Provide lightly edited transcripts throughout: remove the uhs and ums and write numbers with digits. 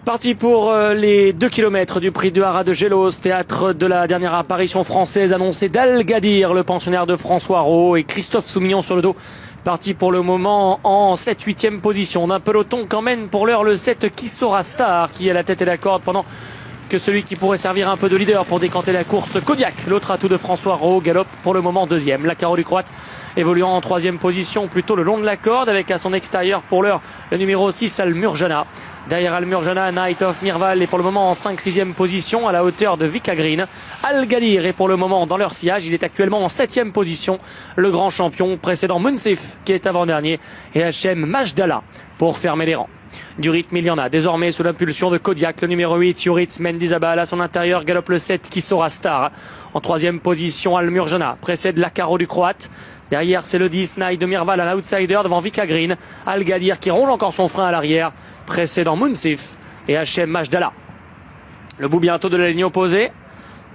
Parti pour les 2 km du prix de Haras de Gélos, théâtre de la dernière apparition française annoncée d'Al-Gadir, le pensionnaire de François Rohaut, et Christophe Soumillon sur le dos. Parti pour le moment en 7-8e position d'un peloton qu'emmène pour l'heure le 7 Kissora Star, qui est à la tête et la corde, pendant que celui qui pourrait servir un peu de leader pour décanter la course, Kodiak, l'autre atout de François Rohaut, galope pour le moment 2e. La Caro du Croate évoluant en 3e position, plutôt le long de la corde, avec à son extérieur pour l'heure le numéro 6 Al-Murjana. Derrière Al-Murjana, Night of Mirval est pour le moment en 5-6e position à la hauteur de Vika Green. Al-Gadir est pour le moment dans leur sillage, il est actuellement en 7e position. Le grand champion précédent Munsif qui est avant-dernier et Hachem Majdallah pour fermer les rangs. Du rythme, il y en a désormais sous l'impulsion de Kodiak, le numéro 8, Yuritz Mendizabal. À son intérieur, galope le 7, Kissora Star. En 3e position, Al-Murjana précède la Caro du Croate. Derrière, c'est le 10, Night de Mirval à l'outsider devant Vika Green. Al-Gadir qui ronge encore son frein à l'arrière, précédant Munsif et Hachem Majdallah. Le bout bientôt de la ligne opposée,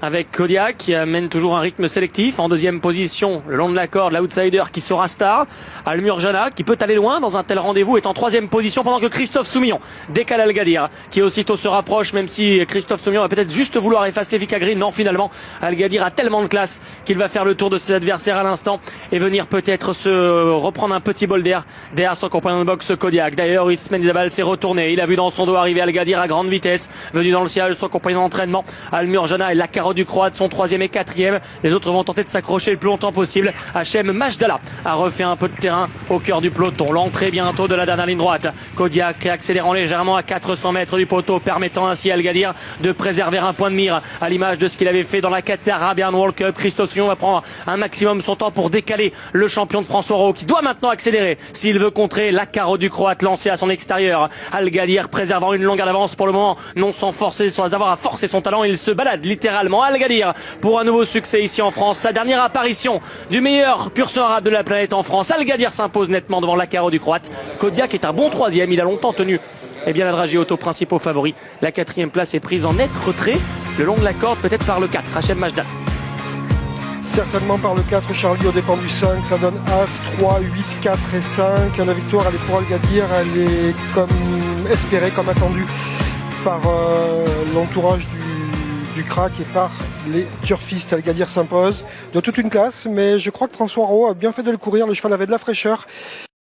avec Kodiak qui amène toujours un rythme sélectif. En 2e position, le long de la corde, l'outsider Kissora Star. Al-Murjana qui peut aller loin dans un tel rendez-vous est en 3e position, pendant que Christophe Soumillon décale Al-Gadir qui aussitôt se rapproche, même si Christophe Soumillon va peut-être juste vouloir effacer Vika Green. Non, finalement, Al-Gadir a tellement de classe qu'il va faire le tour de ses adversaires à l'instant et venir peut-être se reprendre un petit bol d'air derrière son compagnon de boxe Kodiak. D'ailleurs, Yuritz Mendizabal s'est retourné. Il a vu dans son dos arriver Al-Gadir à grande vitesse, venu dans le sillage de son compagnon d'entraînement. Al-Murjana et la Caro du Croate sont 3e et 4e. Les autres vont tenter de s'accrocher le plus longtemps possible. Hachem Majdallah a refait un peu de terrain au cœur du peloton. L'entrée bientôt de la dernière ligne droite. Kodiak accélérant légèrement à 400 mètres du poteau, permettant ainsi à Al-Gadir de préserver un point de mire à l'image de ce qu'il avait fait dans la Qatar Arabian World Cup. Christophe Soumillon va prendre un maximum son temps pour décaler le champion de François Rohaut, qui doit maintenant accélérer s'il veut contrer la Caro du Croate lancée à son extérieur. Al-Gadir préservant une longueur d'avance pour le moment, non sans forcer, sans avoir à forcer son talent. Il se balade littéralement. Al-Gadir pour un nouveau succès ici en France. Sa dernière apparition du meilleur pur sang arabe de la planète en France. Al-Gadir s'impose nettement devant la Caro du Croate. Kodiak est un bon 3e. Il a longtemps tenu la dragée auto principaux favoris. La 4e place est prise en net retrait le long de la corde, peut-être par le 4, Hachem Majdallah. Certainement par le 4, Charlie au dépend du 5, ça donne As, 3, 8, 4 et 5. La victoire, elle est pour Al-Gadir, elle est comme espérée, comme attendue par l'entourage du crack et par les turfistes. Al-Gadir s'impose de toute une classe, mais je crois que François Rohaut a bien fait de le courir, le cheval avait de la fraîcheur.